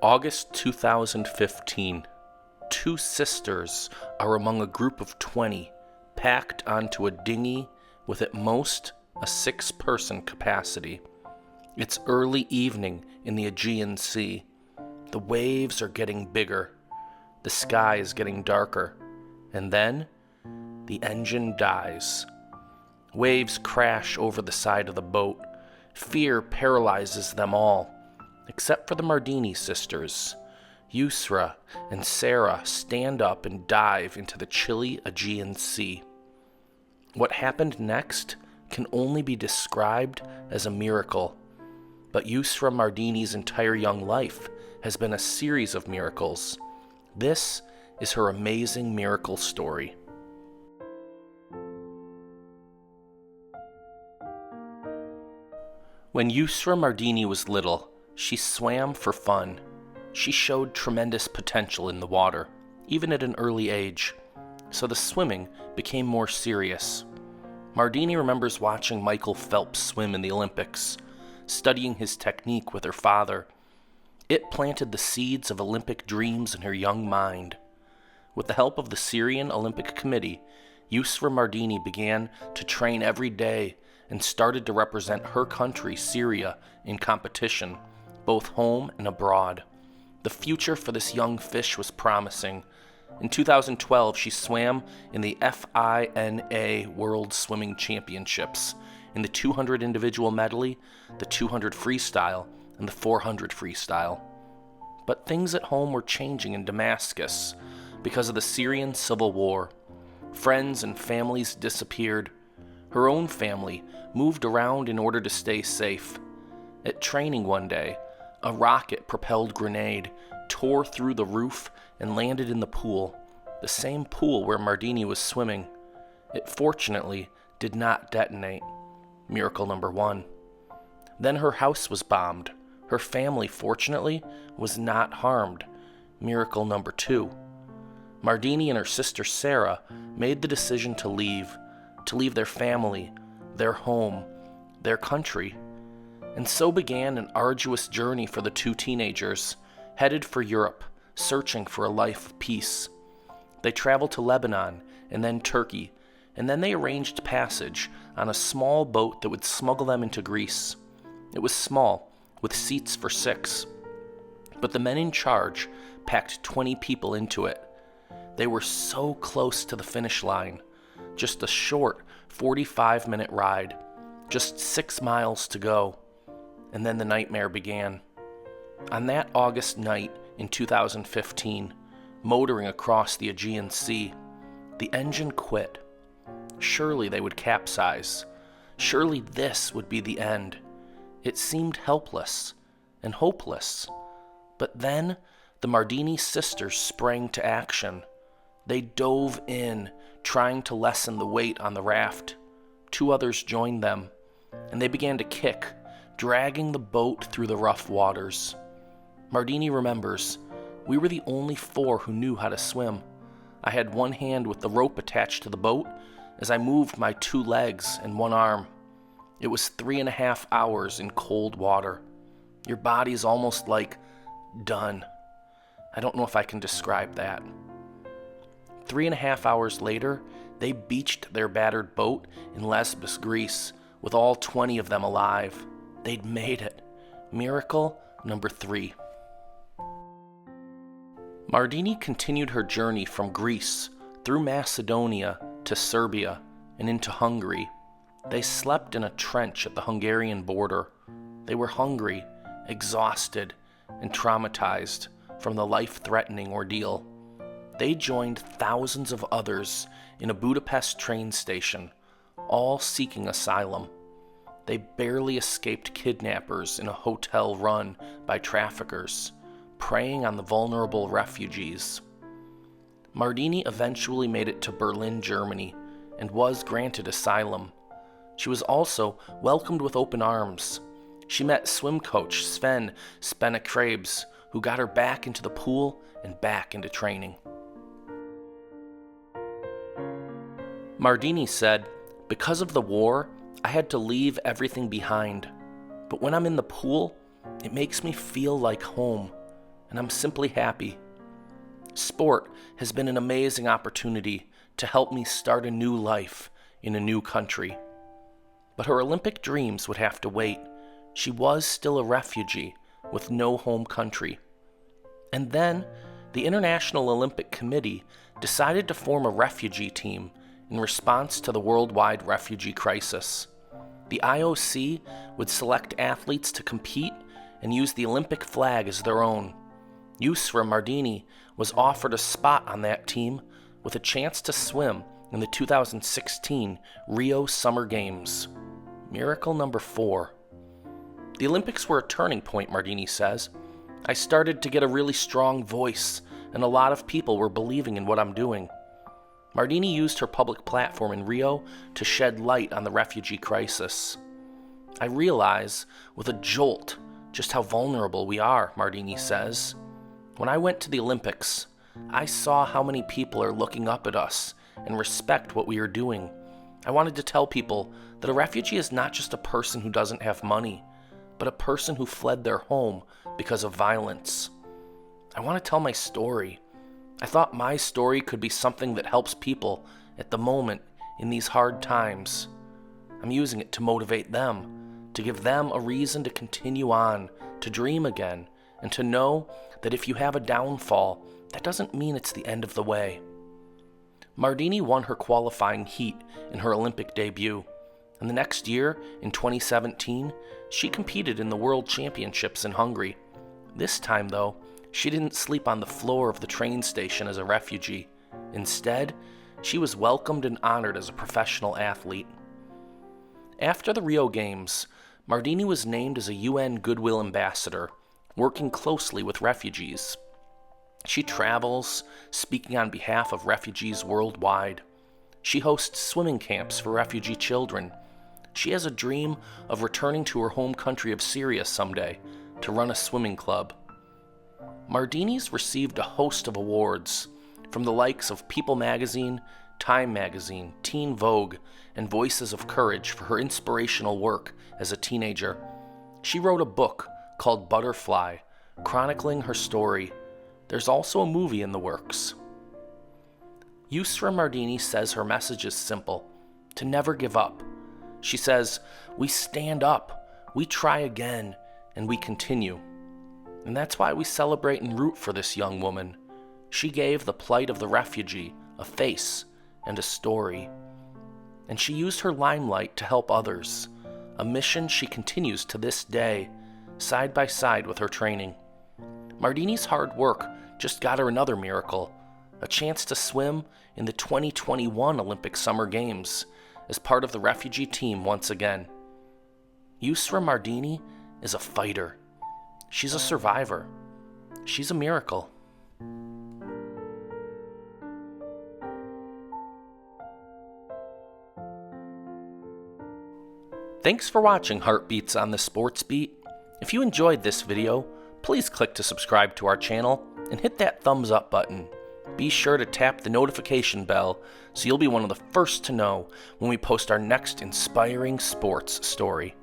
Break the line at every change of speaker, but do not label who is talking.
August 2015. Two sisters are among a group of 20 packed onto a dinghy with at most a 6-person capacity. It's early evening in the Aegean Sea. The waves are getting bigger. The sky is getting darker. And then the engine dies. Waves crash over the side of the boat. Fear paralyzes them all, except for the Mardini sisters. Yusra and Sarah stand up and dive into the chilly Aegean Sea. What happened next can only be described as a miracle. But Yusra Mardini's entire young life has been a series of miracles. This is her amazing miracle story. When Yusra Mardini was little, she swam for fun. She showed tremendous potential in the water, even at an early age, so the swimming became more serious. Mardini remembers watching Michael Phelps swim in the Olympics, studying his technique with her father. It planted the seeds of Olympic dreams in her young mind. With the help of the Syrian Olympic Committee, Yusra Mardini began to train every day and started to represent her country, Syria, in competition, both home and abroad. The future for this young fish was promising. In 2012, she swam in the FINA World Swimming Championships in the 200 individual medley, the 200 freestyle, and the 400 freestyle. But things at home were changing in Damascus because of the Syrian civil war. Friends and families disappeared. Her own family moved around in order to stay safe. At training one day, a rocket-propelled grenade tore through the roof and landed in the pool, the same pool where Mardini was swimming. It fortunately did not detonate. Miracle number 1. Then her house was bombed. Her family, fortunately, was not harmed. Miracle number 2. Mardini and her sister Sarah made the decision to leave their family, their home, their country. And so began an arduous journey for the two teenagers, headed for Europe, searching for a life of peace. They traveled to Lebanon and then Turkey, and then they arranged passage on a small boat that would smuggle them into Greece. It was small, with seats for 6, but the men in charge packed 20 people into it. They were so close to the finish line, just a short 45-minute ride, just 6 miles to go. And then the nightmare began. On that August night in 2015, motoring across the Aegean Sea, the engine quit. Surely they would capsize. Surely this would be the end. It seemed helpless and hopeless. But then the Mardini sisters sprang to action. They dove in, trying to lessen the weight on the raft. 2 others joined them, and they began to kick, dragging the boat through the rough waters. Mardini remembers, "We were the only 4 who knew how to swim. I had one hand with the rope attached to the boat as I moved my 2 legs and 1 arm. It was 3.5 hours in cold water. Your body's almost like done. I don't know if I can describe that." 3.5 hours later, they beached their battered boat in Lesbos, Greece, with all 20 of them alive. They'd made it. Miracle number 3. Mardini continued her journey from Greece through Macedonia to Serbia and into Hungary. They slept in a trench at the Hungarian border. They were hungry, exhausted, and traumatized from the life-threatening ordeal. They joined thousands of others in a Budapest train station, all seeking asylum. They barely escaped kidnappers in a hotel run by traffickers, preying on the vulnerable refugees. Mardini eventually made it to Berlin, Germany, and was granted asylum. She was also welcomed with open arms. She met swim coach Sven Krebs, who got her back into the pool and back into training. Mardini said, "Because of the war, I had to leave everything behind. But when I'm in the pool, it makes me feel like home. and I'm simply happy. Sport has been an amazing opportunity to help me start a new life in a new country. But her Olympic dreams would have to wait. She was still a refugee with no home country. And then, the International Olympic Committee decided to form a refugee team in response to the worldwide refugee crisis. The IOC would select athletes to compete and use the Olympic flag as their own. Yusra Mardini was offered a spot on that team with a chance to swim in the 2016 Rio Summer Games. Miracle number 4. The Olympics were a turning point, Mardini says. I started to get a really strong voice, and a lot of people were believing in what I'm doing. Mardini used her public platform in Rio to shed light on the refugee crisis. I realize, with a jolt, just how vulnerable we are, Mardini says. When I went to the Olympics, I saw how many people are looking up at us and respect what we are doing. I wanted to tell people that a refugee is not just a person who doesn't have money, but a person who fled their home because of violence. I want to tell my story. I thought my story could be something that helps people at the moment in these hard times. I'm using it to motivate them, to give them a reason to continue on, to dream again, and to know that if you have a downfall, that doesn't mean it's the end of the way. Mardini won her qualifying heat in her Olympic debut, and the next year, in 2017, she competed in the World Championships in Hungary. This time, though, she didn't sleep on the floor of the train station as a refugee. Instead, she was welcomed and honored as a professional athlete. After the Rio Games, Mardini was named as a UN Goodwill Ambassador, working closely with refugees. She travels, speaking on behalf of refugees worldwide. She hosts swimming camps for refugee children. She has a dream of returning to her home country of Syria someday to run a swimming club. Mardini's received a host of awards from the likes of People magazine, Time magazine, Teen Vogue, and Voices of Courage for her inspirational work as a teenager. She wrote a book called Butterfly, chronicling her story. There's also a movie in the works. Yusra Mardini says her message is simple: to never give up. She says, we stand up, we try again, and we continue. And that's why we celebrate and root for this young woman. She gave the plight of the refugee a face and a story. And she used her limelight to help others, a mission she continues to this day, side by side with her training. Mardini's hard work just got her another miracle, a chance to swim in the 2021 Olympic Summer Games as part of the refugee team once again. Yusra Mardini is a fighter. She's a survivor. She's a miracle. Thanks for watching Heartbeats on the Sports Beat. If you enjoyed this video, please click to subscribe to our channel and hit that thumbs up button. Be sure to tap the notification bell so you'll be one of the first to know when we post our next inspiring sports story.